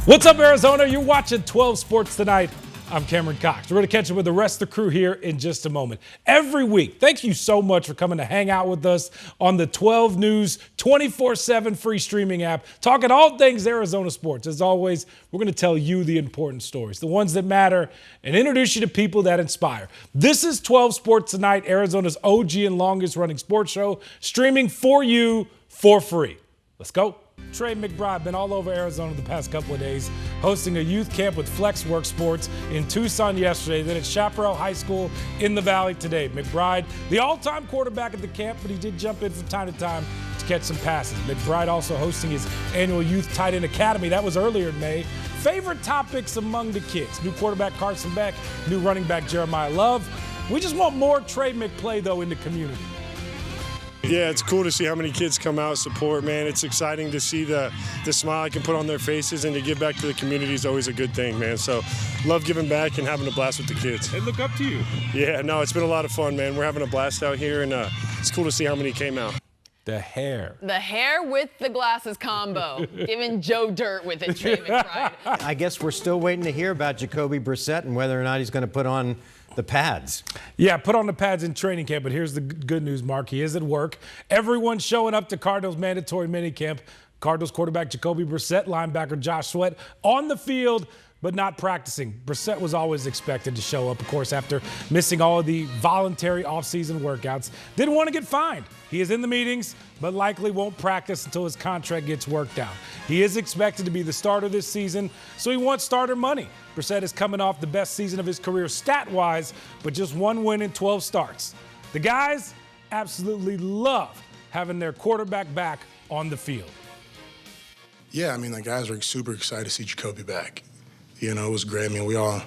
What's up, Arizona? You're watching 12 Sports Tonight. I'm Cameron Cox. We're going to catch up with the rest of the crew here in just a moment. Every week, thank you so much for coming to hang out with us on the 12 News 24/7 free streaming app, talking all things Arizona sports. As always, we're going to tell you the important stories, the ones that matter, and introduce you to people that inspire. This is 12 Sports Tonight, Arizona's OG and longest running sports show, streaming for you for free. Let's go. Trey McBride been all over Arizona the past couple of days, hosting a youth camp with FlexWorks Sports in Tucson yesterday, then at Chaparral High School in the Valley today. McBride, the all-time quarterback at the camp, but he did jump in from time to time to catch some passes. McBride also hosting his annual Youth Tight End Academy. That was earlier in May. Favorite topics among the kids: new quarterback Carson Beck, new running back Jeremiah Love. We just want more Trey McPlay, though, in the community. Yeah, it's cool to see how many kids come out, support, man. It's exciting to see the smile I can put on their faces, and to give back to the community is always a good thing, man. So love giving back and having a blast with the kids. They look up to you. Yeah, no, it's been a lot of fun, man. We're having a blast out here, and it's cool to see how many came out. The hair. The hair with the glasses combo. Giving Joe dirt with it, Trey McBride. I guess we're still waiting to hear about Jacoby Brissett and whether or not he's going to put on the pads. Yeah, put on the pads in training camp, but here's the good news, Mark. He is at work. Everyone's showing up to Cardinals mandatory minicamp. Cardinals quarterback Jacoby Brissett, linebacker Josh Sweat on the field, but not practicing. Brissett was always expected to show up, of course, after missing all of the voluntary offseason workouts. Didn't want to get fined. He is in the meetings, but likely won't practice until his contract gets worked out. He is expected to be the starter this season, so he wants starter money. Brissett is coming off the best season of his career stat-wise, but just one win in 12 starts. The guys absolutely love having their quarterback back on the field. Yeah, I mean, the guys were super excited to see Jacoby back. You know, it was great. I mean, we all,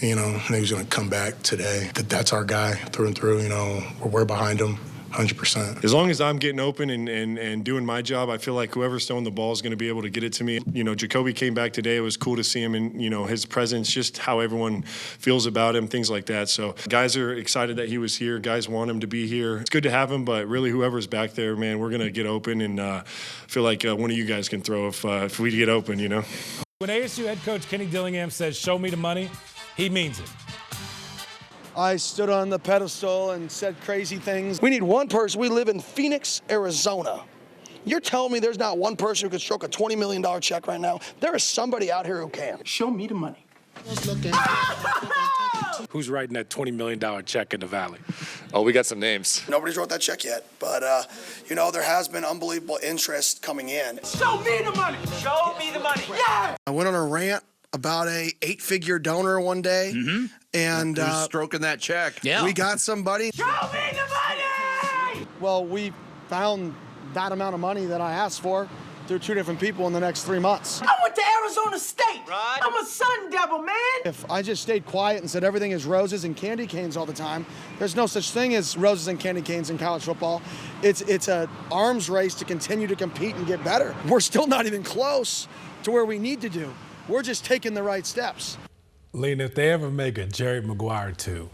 you know, knew he was going to come back today. That's our guy through and through. You know, we're behind him 100%. As long as I'm getting open and doing my job, I feel like whoever's throwing the ball is going to be able to get it to me. You know, Jacoby came back today. It was cool to see him and, you know, his presence, just how everyone feels about him, things like that. So guys are excited that he was here. Guys want him to be here. It's good to have him, but really whoever's back there, man, we're going to get open, and feel like one of you guys can throw if we get open, you know. When ASU head coach Kenny Dillingham says, "Show me the money," he means it. I stood on the pedestal and said crazy things. We need one person. We live in Phoenix, Arizona. You're telling me there's not one person who could stroke a $20 million check right now? There is somebody out here who can. Show me the money. Who's writing that $20 million check in the Valley? Oh, we got some names. Nobody's wrote that check yet, but, you know, there has been unbelievable interest coming in. Show me the money. Show me the money. Yeah! I went on a rant about a 8-figure donor one day, and Who's stroking that check? Yeah. we got somebody. Show me the money! Well, we found that amount of money that I asked for through 2 different people in the next 3 months. I went to Arizona State. Right. I'm a Sun Devil, man. If I just stayed quiet and said everything is roses and candy canes all the time, there's no such thing as roses and candy canes in college football. It's an arms race to continue to compete and get better. We're still not even close to where we need to do. We're just taking the right steps. Lena, if they ever make a Jerry Maguire 2.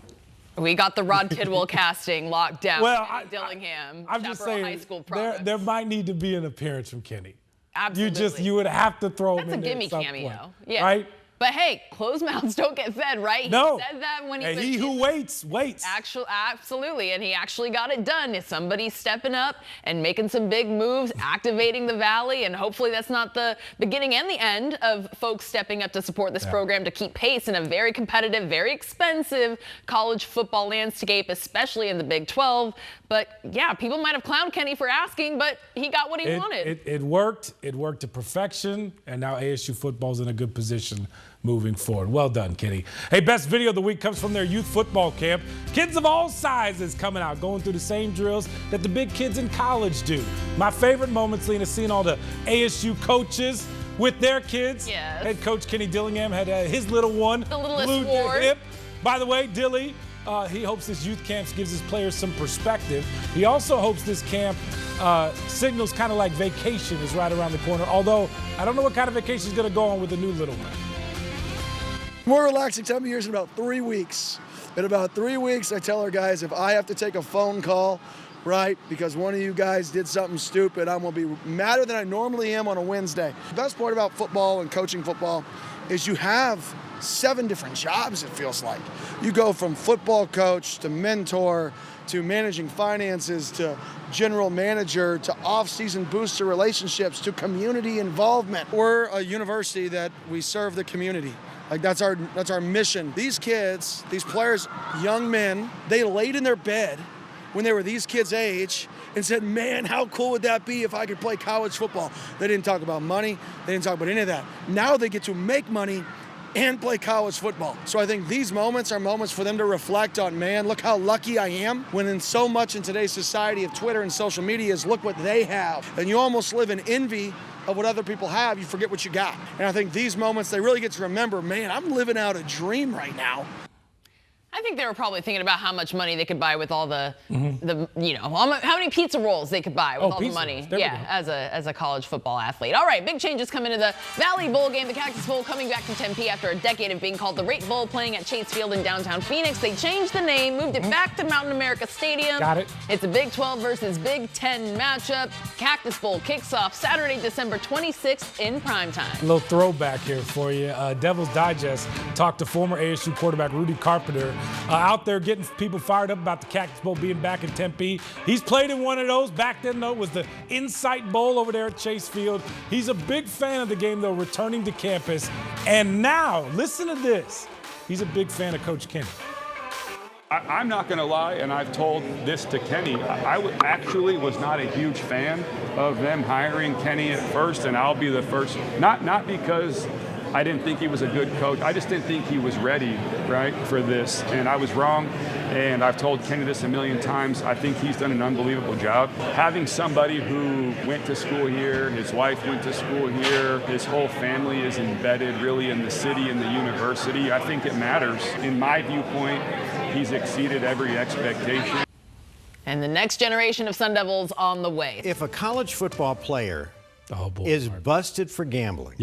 We got the Rod Tidwell casting locked down. Well, Dillingham, I'm just Chaparral saying, High School product. there might need to be an appearance from Kenny. Absolutely. You would have to throw him That's in a there gimme at some cameo. point, Yeah. right? But hey, closed mouths don't get fed, right? No. He said that when he And was he who waits, waits. Absolutely, and he actually got it done. Is somebody stepping up and making some big moves, activating the Valley, and hopefully that's not the beginning and the end of folks stepping up to support this program to keep pace in a very competitive, very expensive college football landscape, especially in the Big 12. But yeah, people might have clowned Kenny for asking, but he got what he wanted. It worked. It worked to perfection, and now ASU football's in a good position moving forward. Well done, Kenny. Hey, best video of the week comes from their youth football camp. Kids of all sizes coming out, going through the same drills that the big kids in college do. My favorite moments, Lena, seeing all the ASU coaches with their kids. Yes. Head coach Kenny Dillingham had his little one. The littlest glued to ward. hip. By the way, Dilly, he hopes this youth camp gives his players some perspective. He also hopes this camp signals kind of like vacation is right around the corner, although I don't know what kind of vacation is going to go on with the new little one. More relaxing time of year is in about 3 weeks. In about 3 weeks, I tell our guys if I have to take a phone call right? Because one of you guys did something stupid. I'm going to be madder than I normally am on a Wednesday. The best part about football and coaching football is you have 7 different jobs, it feels like. You go from football coach to mentor to managing finances to general manager to off-season booster relationships to community involvement. We're a university that we serve the community. Like that's our mission. These kids, these players, young men, they laid in their bed when they were these kids' age and said, man, how cool would that be if I could play college football? They didn't talk about money. They didn't talk about any of that. Now they get to make money and play college football. So I think these moments are moments for them to reflect on, man, look how lucky I am. When in so much in today's society of Twitter and social media is look what they have. And you almost live in envy of what other people have. You forget what you got. And I think these moments, they really get to remember, man, I'm living out a dream right now. I think they were probably thinking about how much money they could buy with all the how many pizza rolls they could buy with all the money. Yeah, as a college football athlete. All right, big changes coming to the Valley Bowl game. The Cactus Bowl coming back to Tempe after a decade of being called the Rate Bowl, playing at Chase Field in downtown Phoenix. They changed the name, moved it back to Mountain America Stadium. Got it. It's a Big 12 versus Big 10 matchup. Cactus Bowl kicks off Saturday, December 26th in primetime. A little throwback here for you. Devil's Digest talked to former ASU quarterback Rudy Carpenter out there getting people fired up about the Cactus Bowl being back in Tempe. He's played in one of those. Back then, though, it was the Insight Bowl over there at Chase Field. He's a big fan of the game, though, returning to campus. And now, listen to this. He's a big fan of Coach Kenny. I'm not going to lie, and I've told this to Kenny. I actually was not a huge fan of them hiring Kenny at first, and I'll be the first. Not because I didn't think he was a good coach. I just didn't think he was ready, right, for this. And I was wrong. And I've told Kenny this a million times. I think he's done an unbelievable job. Having somebody who went to school here, his wife went to school here, his whole family is embedded really in the city and the university, I think it matters. In my viewpoint, he's exceeded every expectation. And the next generation of Sun Devils on the way. If a college football player is busted for gambling,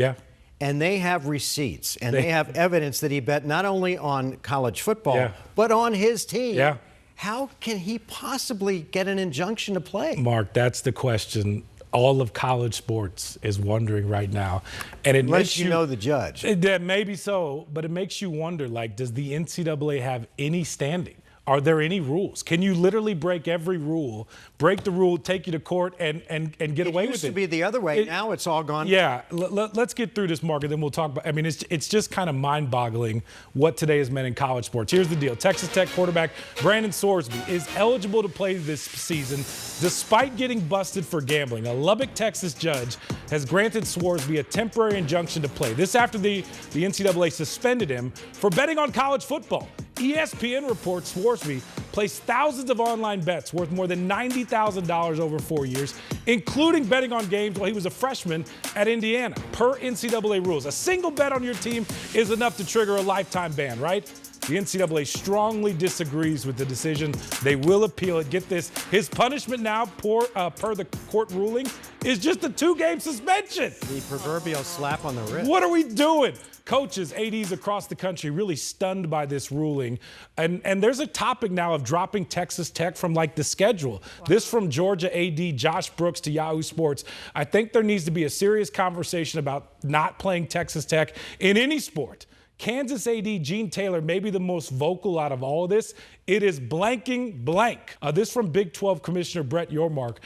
and they have receipts, and they have evidence that he bet not only on college football, but on his team, how can he possibly get an injunction to play? Mark, that's the question all of college sports is wondering right now. And it Unless makes you know the judge. Maybe so, but it makes you wonder, like, does the NCAA have any standing? Are there any rules? Can you literally break every rule, break the rule, take you to court, and get away with it? It used to be the other way. Now it's all gone. Yeah, let's get through this, Mark, and then we'll talk about. I mean, it's just kind of mind-boggling what today has meant in college sports. Here's the deal: Texas Tech quarterback Brendan Sorsby is eligible to play this season, despite getting busted for gambling. A Lubbock, Texas judge has granted Sorsby a temporary injunction to play. This after the NCAA suspended him for betting on college football. ESPN reports Sorsby placed thousands of online bets worth more than $90,000 over 4 years, including betting on games while he was a freshman at Indiana. Per NCAA rules, a single bet on your team is enough to trigger a lifetime ban, right? The NCAA strongly disagrees with the decision. They will appeal it. Get this, his punishment now, per the court ruling, is just a 2-game suspension. The proverbial slap on the wrist. What are we doing? Coaches, ADs across the country really stunned by this ruling. And there's a topic now of dropping Texas Tech from, like, the schedule. This from Georgia AD Josh Brooks to Yahoo Sports. I think there needs to be a serious conversation about not playing Texas Tech in any sport. Kansas AD Gene Taylor may be the most vocal out of all of this. It is blanking blank. This from Big 12 Commissioner Brett Yormark.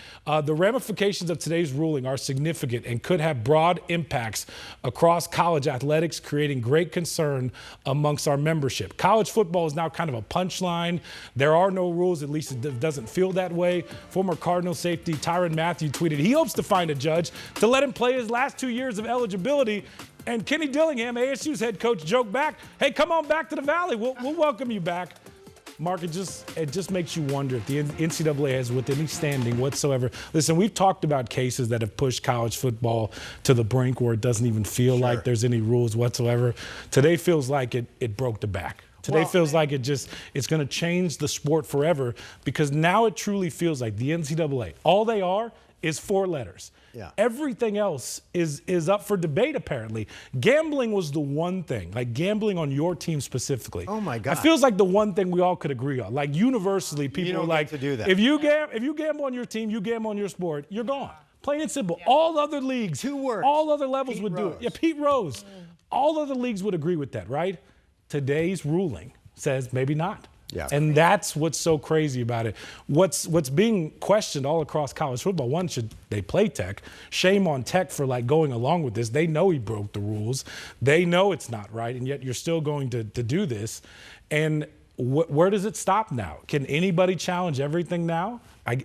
The ramifications of today's ruling are significant and could have broad impacts across college athletics, creating great concern amongst our membership. College football is now kind of a punchline. There are no rules, at least it doesn't feel that way. Former Cardinal safety Tyrann Mathieu tweeted he hopes to find a judge to let him play his last 2 years of eligibility. And Kenny Dillingham, ASU's head coach, joked back, hey, come on back to the Valley. We'll welcome you back. Mark, it just makes you wonder if the NCAA has with any standing whatsoever. Listen, we've talked about cases that have pushed college football to the brink where it doesn't even feel like there's any rules whatsoever. Today feels like it broke the back. Today feels like it's going to change the sport forever, because now it truly feels like the NCAA, all they are is 4 letters. Yeah. Everything else is up for debate, apparently. Gambling was the one thing, like gambling on your team specifically. Oh, my God. It feels like the one thing we all could agree on. Like, universally, people are like, to do that. if you gamble on your team, you gamble on your sport, you're gone. Plain and simple. All other leagues, 2 words. all other levels Pete would do Rose. it. Yeah, Pete Rose. All other leagues would agree with that, right? Today's ruling says maybe not. Yeah. And that's what's so crazy about it. What's being questioned all across college football, one, should they play Tech? Shame on Tech for like going along with this. They know he broke the rules. They know it's not right, and yet you're still going to do this. And where does it stop now? Can anybody challenge everything now?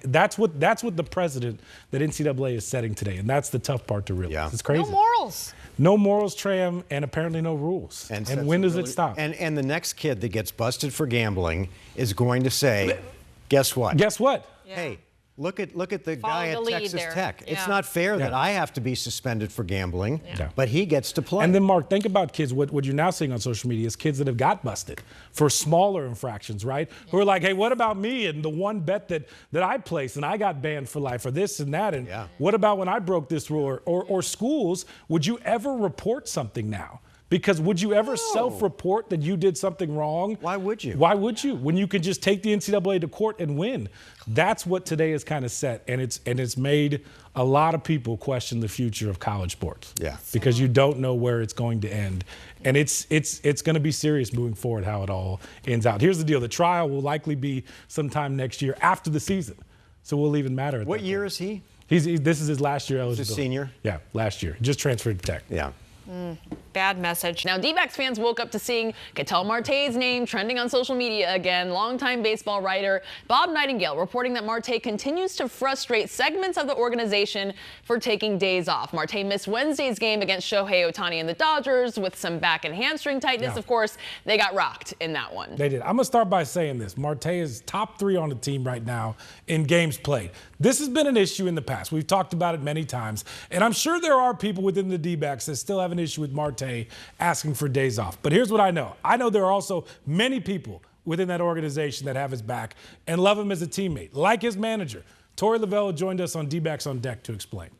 That's what the precedent that NCAA is setting today, and that's the tough part to realize. Yeah. It's crazy. No morals. No morals, Tram, and apparently no rules. And when does it stop? And the next kid that gets busted for gambling is going to say, guess what? Guess what? Yeah. Hey, look at the Follow guy the at lead Texas there. Tech. Yeah. It's not fair that I have to be suspended for gambling, Yeah. but he gets to play. And then, Mark, think about kids. What you're now seeing on social media is kids that have got busted for smaller infractions, right? Who are like, hey, what about me and the one bet that I placed and I got banned for life, or this and that? And what about when I broke this rule? Or schools, would you ever report something now? Because would you ever self-report that you did something wrong? Why would you? Why would you? When you could just take the NCAA to court and win. That's what today is kind of set, and it's made a lot of people question the future of college sports. Yeah. Because you don't know where it's going to end. And it's going to be serious moving forward how it all ends out. Here's the deal. The trial will likely be sometime next year after the season. So it will even matter at What that year point. is he? This is his last year eligibility. He's a senior? Yeah, last year. Just transferred to Tech. Yeah. Bad message. Now, D-backs fans woke up to seeing Ketel Marte's name trending on social media again. Longtime baseball writer Bob Nightingale reporting that Marte continues to frustrate segments of the organization for taking days off. Marte missed Wednesday's game against Shohei Ohtani and the Dodgers with some back and hamstring tightness. Yeah. Of course, they got rocked in that one. They did. I'm going to start by saying this. Marte is top 3 on the team right now in games played. This has been an issue in the past. We've talked about it many times. And I'm sure there are people within the D-backs that still have an issue with Marte asking for days off. But here's what I know. I know there are also many people within that organization that have his back and love him as a teammate, like his manager. Tori Lavelle joined us on D-backs on Deck to explain.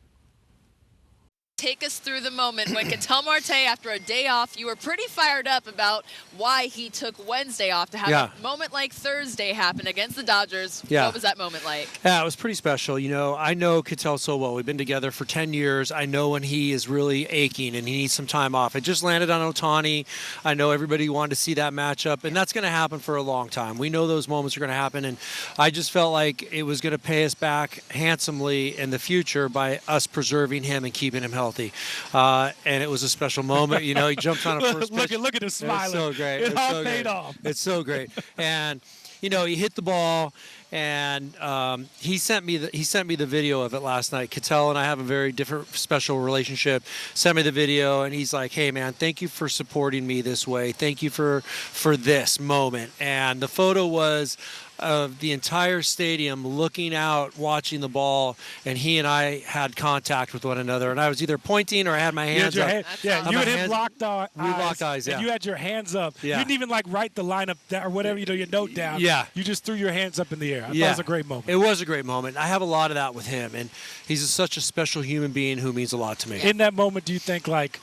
Take us through the moment when Ketel Marte, after a day off, you were pretty fired up about why he took Wednesday off to have a moment like Thursday happen against the Dodgers. Yeah. What was that moment like? Yeah, it was pretty special. You know, I know Ketel so well. We've been together for 10 years. I know when he is really aching and he needs some time off. It just landed on Ohtani. I know everybody wanted to see that matchup, and that's going to happen for a long time. We know those moments are going to happen, and I just felt like it was going to pay us back handsomely in the future by us preserving him and keeping him healthy. And it was a special moment. You know, he jumped on a first pitch. Look at him smiling. It's so great. It It's all so paid great. off. It's so great. And you know, he hit the ball, and he sent me the video of it last night. Ketel and I have a very different, special relationship. Sent me the video, and he's like, "Hey, man, thank you for supporting me this way. Thank you for this moment." And the photo was of the entire stadium looking out, watching the ball, and he and I had contact with one another. And I was either pointing or I had my hands up. You and him locked eyes. We locked eyes, yeah. And you had your hands up. Yeah. You didn't even like write the lineup or whatever, your note down. Yeah. You just threw your hands up in the air. I thought it was a great moment. It was a great moment. I have a lot of that with him, and he's such a special human being who means a lot to me. In that moment, do you think like,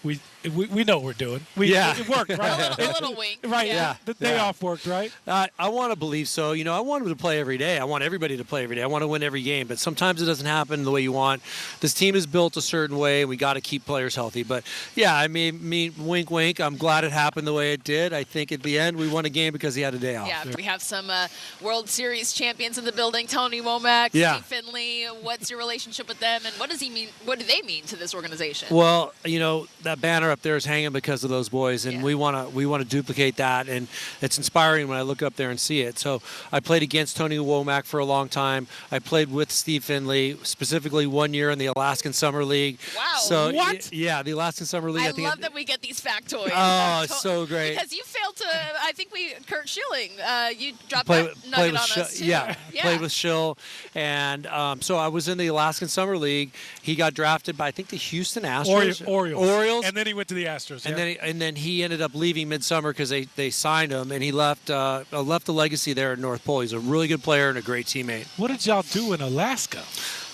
we know what we're doing? It worked, right? A little wink. Right. Yeah. The day off worked, right? I want to believe so. You know, I want him to play every day. I want everybody to play every day. I want to win every game, but sometimes it doesn't happen the way you want. This team is built a certain way, and we got to keep players healthy. But yeah, I mean, wink, wink. I'm glad it happened the way it did. I think at the end we won a game because he had a day off. Yeah, we have some World Series champions in the building. Tony Womack, Yeah. Steve Finley. What's your relationship with them, and what does he mean? What do they mean to this organization? Well, you know, that banner up there is hanging because of those boys, and we want to duplicate that, and it's inspiring when I look up there and see it. So I played against Tony Womack for a long time. I played with Steve Finley, specifically 1 year in the Alaskan Summer League. Wow. So what? Yeah, the Alaskan Summer League. I love that we get these factoids. Oh, it's so great. Because you failed to, I think Kurt Schilling, you dropped Play that nugget on us too. Yeah, played with Schill. And so I was in the Alaskan Summer League. He got drafted by, I think, the Houston Astros. Orioles. And then he went to the Astros. And then he ended up leaving midsummer because they signed him, and he left a legacy there at North Pole. He's a really good player and a great teammate. What did y'all do in Alaska?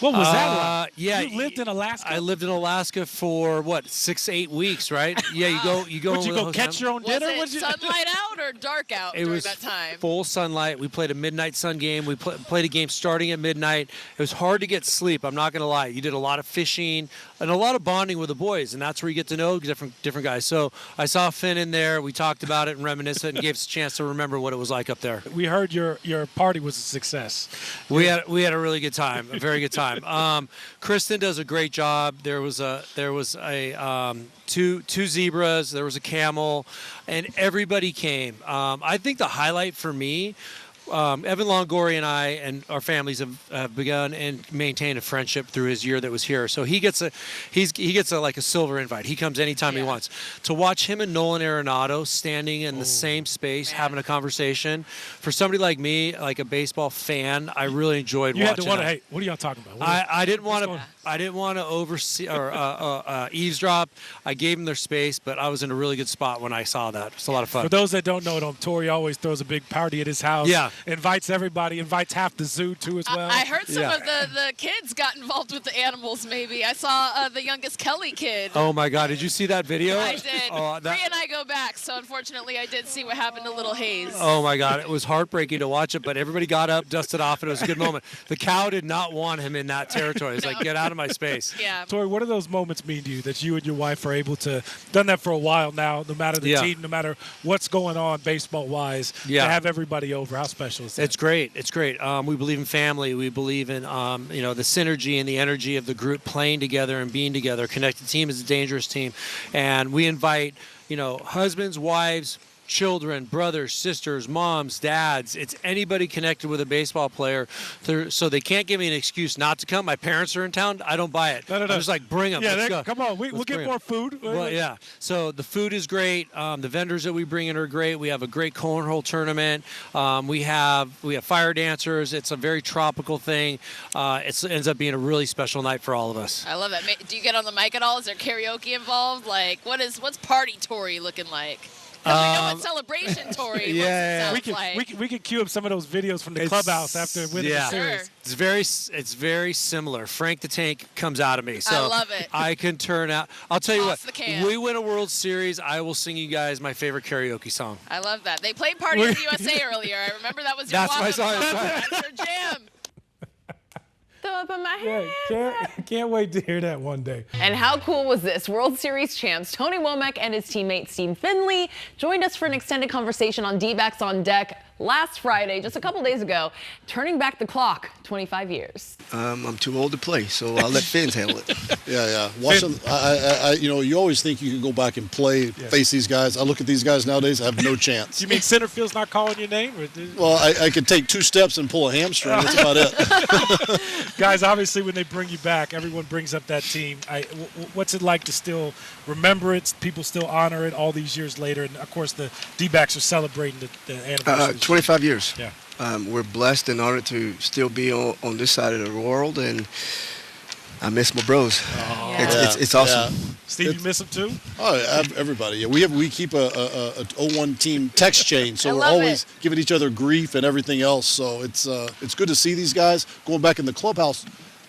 What was that like? Yeah, you lived in Alaska. I lived in Alaska for what 6-8 weeks, right? Yeah, you go. Would you go catch your own dinner? Was it sunlight out or dark out it during was that time? Full sunlight. We played a midnight sun game. We played a game starting at midnight. It was hard to get sleep. I'm not going to lie. You did a lot of fishing and a lot of bonding with the boys, and that's where you get to know different guys. So I saw Finn in there. We talked about it and reminisced and gave us a chance to remember what it was like up there. We heard your party was a success. We had a really good time, a very good time. Kristen does a great job. There was two zebras, there was a camel, and everybody came. I think the highlight for me, Evan Longoria and I and our families have begun and maintained a friendship through his year that was here. So he gets a like a silver invite. He comes anytime he wants. To watch him and Nolan Arenado standing in the same space having a conversation, for somebody like me, like a baseball fan, I really enjoyed watching. You had to wonder, hey, what are y'all talking about? I didn't want to oversee or eavesdrop. I gave them their space, but I was in a really good spot when I saw that. It's a lot of fun. For those that don't know, Torrey always throws a big party at his house. Yeah. Invites everybody, invites half the zoo too as well. I heard some of the kids got involved with the animals maybe. I saw the youngest Kelly kid. Oh my God, did you see that video? I did. Bree and I go back, so unfortunately I did see what happened to little Hayes. Oh my God, it was heartbreaking to watch it, but everybody got up, dusted off, and it was a good moment. The cow did not want him in that territory. It's like, get out of my space. Yeah. Torrey, what do those moments mean to you that you and your wife are able to, done that for a while now, no matter the team, no matter what's going on baseball-wise, to have everybody over? How special is that? It's great. It's great. We believe in family. We believe in, the synergy and the energy of the group playing together and being together. Connected Team is a dangerous team. And we invite, husbands, wives, children, brothers, sisters, moms, dads. It's anybody connected with a baseball player. So they can't give me an excuse not to come. My parents are in town. I don't buy it. No. I'm just like, bring them. Yeah, Let's go. Come on. We'll get more food. Well, yeah. So the food is great. The vendors that we bring in are great. We have a great cornhole tournament. We have fire dancers. It's a very tropical thing. It ends up being a really special night for all of us. I love that. Do you get on the mic at all? Is there karaoke involved? Like, what's Party Torrey looking like? Because we know what celebration Torrey we can cue up some of those videos from the clubhouse after winning the series. Sure. It's very similar. Frank the Tank comes out of me. So I love it. I can turn out. I'll tell you what. Can. We win a World Series, I will sing you guys my favorite karaoke song. I love that. They played Party in the USA earlier. I remember that was your That's my song. That's your jam. Throw up in my hands. Can't wait to hear that one day. And how cool was this? World Series champs Tony Womack and his teammate Steve Finley joined us for an extended conversation on D-backs on Deck last Friday, just a couple days ago, turning back the clock 25 years. I'm too old to play, so I'll let Fins handle it. Yeah. Watching, you always think you can go back and play, face these guys. I look at these guys nowadays, I have no chance. You mean center field's not calling your name? Well, I could take 2 steps and pull a hamstring. That's about it. Guys, obviously when they bring you back, everyone brings up that team. What's it like to still remember it? People still honor it all these years later. And, of course, the D-backs are celebrating the anniversary. 25 years. Yeah. We're blessed and honored to still be on this side of the world, and I miss my bros. Oh, it's awesome. Yeah. Steve, you miss them too? Oh, everybody. Yeah, we keep a 01 team text chain, so we're always giving each other grief and everything else. So it's good to see these guys going back in the clubhouse.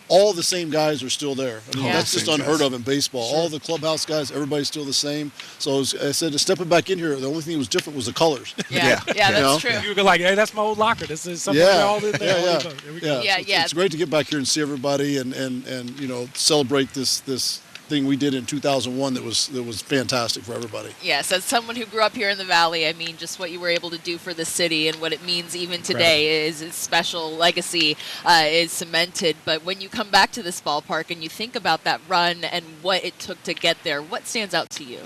All the same guys are still there. I mean, that's just unheard of in baseball. Sure. All the clubhouse guys, everybody's still the same. So I said, stepping back in here, the only thing that was different was the colors. Yeah, that's true. You were like, hey, that's my old locker. This is something all in there. It's great to get back here and see everybody and celebrate this thing we did in 2001 that was fantastic for everybody. Yes, as someone who grew up here in the Valley, I mean, just what you were able to do for the city and what it means even today is its special legacy is cemented. But when you come back to this ballpark and you think about that run and what it took to get there, what stands out to you?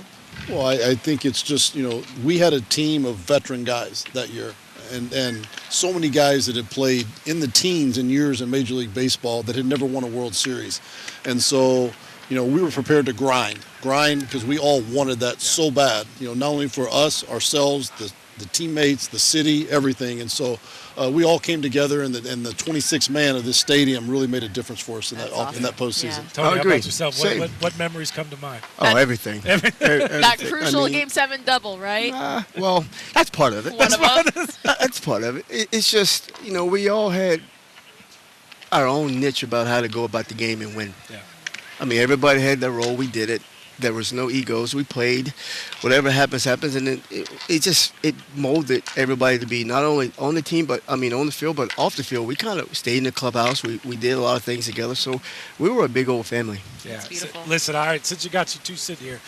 Well, I think it's just, we had a team of veteran guys that year. And so many guys that had played in the teens and years in Major League Baseball that had never won a World Series. And so we were prepared to grind because we all wanted that so bad, not only for us, ourselves, the teammates, the city, everything. And so we all came together, and the 26th man of this stadium really made a difference for us in that postseason. Yeah. Tony, how about yourself? What memories come to mind? Oh, everything. That crucial Game 7 double, right? Well, that's part of it. That's part of it. It's just, we all had our own niche about how to go about the game and win. Yeah. I mean, everybody had their role. We did it. There was no egos. We played. Whatever happens, happens. And then it molded everybody to be not only on the team, but, on the field, but off the field. We kind of stayed in the clubhouse. We did a lot of things together. So we were a big old family. Yeah. That's beautiful. Listen, all right, since you got you two sitting here,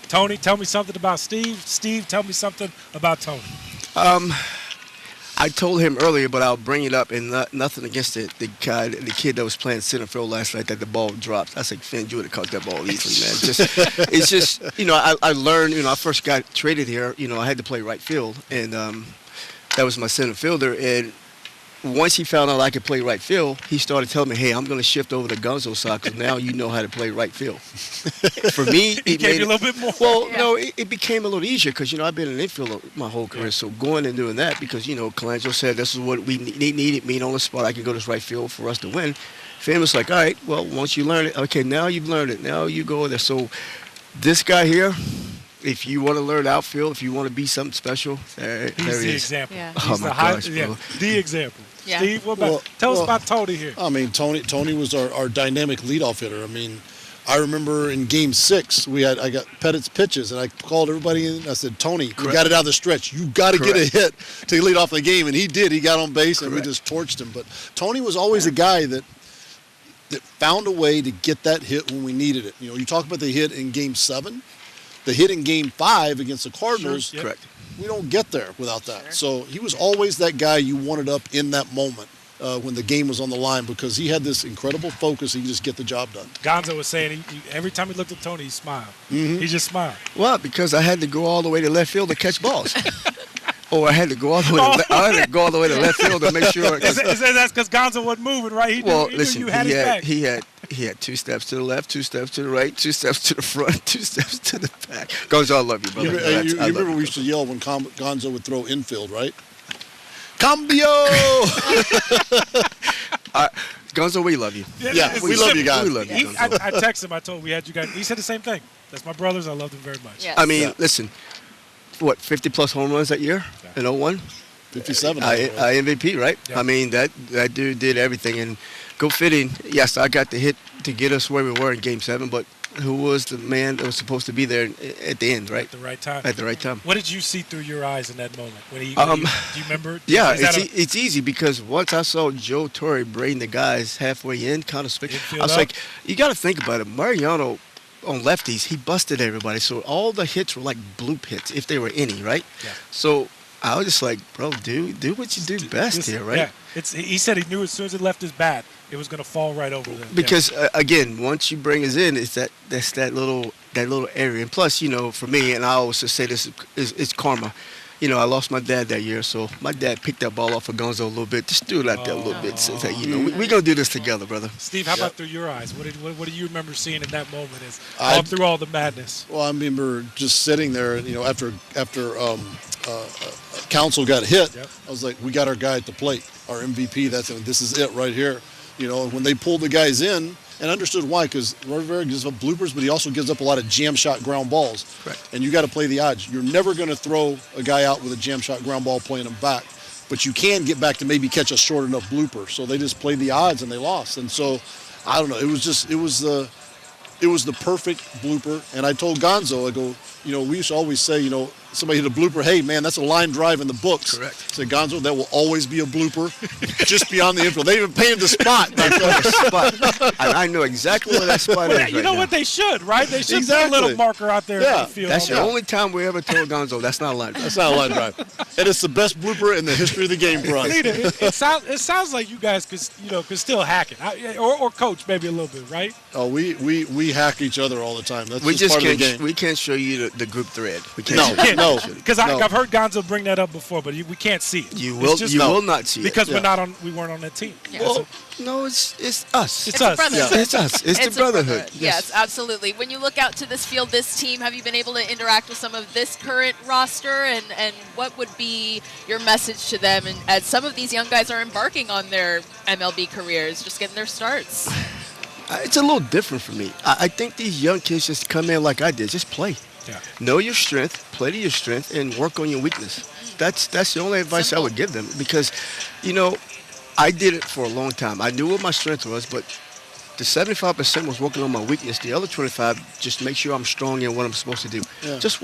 Tony, tell me something about Steve. Steve, tell me something about Tony. I told him earlier, but I'll bring it up, and nothing against the kid that was playing center field last night that the ball dropped. I said, Finn, you would have caught that ball easily, man. It's just, I learned, I first got traded here, I had to play right field, and that was my center fielder, and once he found out I could play right field, he started telling me, hey, I'm going to shift over to Gonzo's side because now you know how to play right field. For me, it gave you a little bit more. Well, no, it became a little easier because, I've been an infielder my whole career. So going and doing that because, Colangelo said this is what we needed me on the spot. I can go to right field for us to win. Finn was like, all right, well, once you learn it, okay, now you've learned it. Now you go there. So this guy here, if you want to learn outfield, if you want to be something special, there he is. He's the example. Yeah. Oh, my gosh, bro. The example. Yeah. Steve, tell us about Tony here. I mean, Tony was our dynamic leadoff hitter. I mean, I remember in Game 6, I got Pettit's pitches, and I called everybody in. I said, Tony, you got it out of the stretch. You got to get a hit to lead off the game, and he did. He got on base, and we just torched him. But Tony was always a guy that found a way to get that hit when we needed it. You talk about the hit in Game 7, the hit in Game 5 against the Cardinals. Sure, Correct. We don't get there without that. So he was always that guy you wanted up in that moment when the game was on the line because he had this incredible focus. He could just get the job done. Gonzo was saying every time he looked at Tony, he smiled. Mm-hmm. He just smiled. Well, because I had to go all the way to left field to catch balls. Or I had to go all the way to left field to make sure. That's because Gonzo wasn't moving, right? He knew you had his back. He had 2 steps to the left, 2 steps to the right, 2 steps to the front, 2 steps to the back. Gonzo, I love you, brother. You remember we used to yell when Gonzo would throw infield, right? Cambio! Gonzo, we love you. Yeah, we love you guys. We love you, I texted him. I told him we had you guys. He said the same thing. That's my brothers. I love them very much. Yes. I mean, listen, 50-plus home runs that year in 01? 57. I MVP, right? Yeah. I mean, that dude did everything. And go fitting, yes, I got the hit to get us where we were in Game 7, but who was the man that was supposed to be there at the end, right? At the right time. At the right time. What did you see through your eyes in that moment? Do you remember? Yeah, it's easy because once I saw Joe Torre bring the guys halfway in, kind of I was like, you got to think about it. Mariano on lefties, he busted everybody. So all the hits were like bloop hits, if they were any, right? Yeah. So I was just like, bro, do what you do best here, right? Yeah. He said he knew as soon as it left his bat, it was going to fall right over them. Because again, once you bring us in, that's that little area. And plus, for me, and I always just say this, it's karma. I lost my dad that year, so my dad picked that ball off of Gonzo a little bit. Just threw it out there a little bit. So that, we're going to do this together, brother. Steve, how about through your eyes? What do you remember seeing in that moment through all the madness? Well, I remember just sitting there, after Council got hit, I was like, we got our guy at the plate, our MVP. This is it right here. When they pulled the guys in, and understood why, because Rivera gives up bloopers, but he also gives up a lot of jam shot ground balls. Right. And you got to play the odds. You're never going to throw a guy out with a jam shot ground ball playing him back, but you can get back to maybe catch a short enough blooper. So they just played the odds and they lost. And so I don't know. It was the perfect blooper. And I told Gonzo, I go, we used to always say, somebody hit a blooper, hey, man, that's a line drive in the books. Correct. I said, Gonzo, that will always be a blooper just beyond the infield. They even painted the spot. I know exactly where that spot is. You know what they should, right? They should put a little marker out there in the field. That's the only time we ever told Gonzo that's not a line drive. That's not a line drive. And it's the best blooper in the history of the game for us. It sounds like you guys could still hack it, or coach maybe a little bit, right? Oh, we hack each other all the time. That's we just part of the game. We can't show you the group thread. We can't. No, because I've heard Gonzo bring that up before, but we can't see it. You will not see it because we weren't on that team. Yeah. Well, no, it's us. It's us. It's us. It's the brotherhood. Yes, absolutely. When you look out to this field, this team, have you been able to interact with some of this current roster, and what would be your message to them? And as some of these young guys are embarking on their MLB careers, just getting their starts. It's a little different for me. I think these young kids just come in like I did, just play. Yeah. Know your strength, play to your strength, and work on your weakness. That's the only advice I would give them because, I did it for a long time. I knew what my strength was, but the 75% was working on my weakness. The other 25, just make sure I'm strong in what I'm supposed to do. Yeah. Just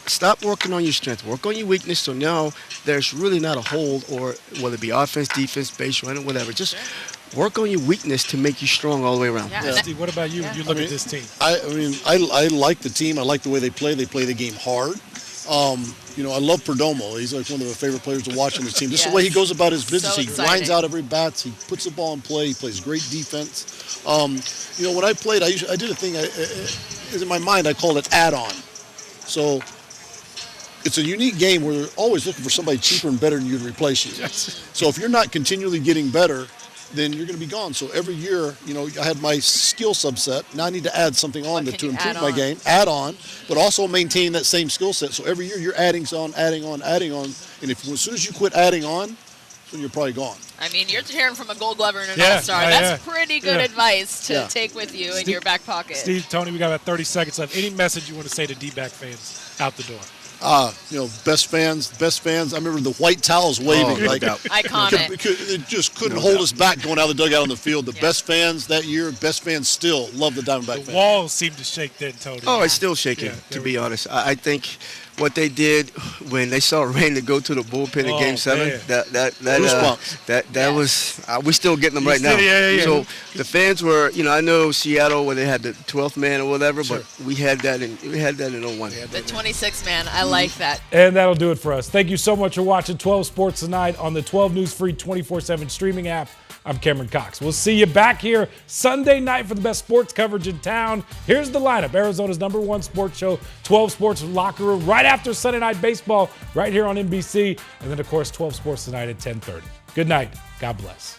stop working on your strength. Work on your weakness. So now there's really not a hole, or whether it be offense, defense, base running, whatever. Just work on your weakness to make you strong all the way around. Yeah. Steve, what about you? You look at this team. I like the team. I like the way they play. They play the game hard. I love Perdomo. He's like one of my favorite players to watch on this team. Just the way he goes about his business. So he grinds out every bat. He puts the ball in play. He plays great defense. When I played, I did a thing. In my mind, I called it add-on. So it's a unique game where they're always looking for somebody cheaper and better than you to replace you. Yes. So if you're not continually getting better, then you're going to be gone. So every year, I had my skill subset. Now I need to add something on to improve my game, add on, but also maintain that same skill set. So every year you're adding on. And as soon as you quit adding on, then you're probably gone. I mean, you're hearing from a Gold Glover and an All-Star. That's pretty good advice to take with you in your back pocket. Steve, Tony, we got about 30 seconds left. Any message you want to say to D-back fans out the door? Best fans. I remember the white towels waving. Iconic. It just couldn't hold us back going out of the dugout on the field. The best fans that year, best fans still love the Diamondback fans. The walls seemed to shake then, Tony. Oh, it's still shaking, to be honest. I think what they did when they saw Rain to go to the bullpen in Game 7, man. that was we're still getting them right now. So the fans were, I know Seattle where they had the 12th man or whatever, but we had that in 01. The 26th man, I like that. And that'll do it for us. Thank you so much for watching 12 Sports Tonight on the 12 News Free 24/7 streaming app. I'm Cameron Cox. We'll see you back here Sunday night for the best sports coverage in town. Here's the lineup. Arizona's #1 sports show, 12 Sports Locker Room, right after Sunday Night Baseball, right here on NBC. And then, of course, 12 Sports Tonight at 10:30. Good night. God bless.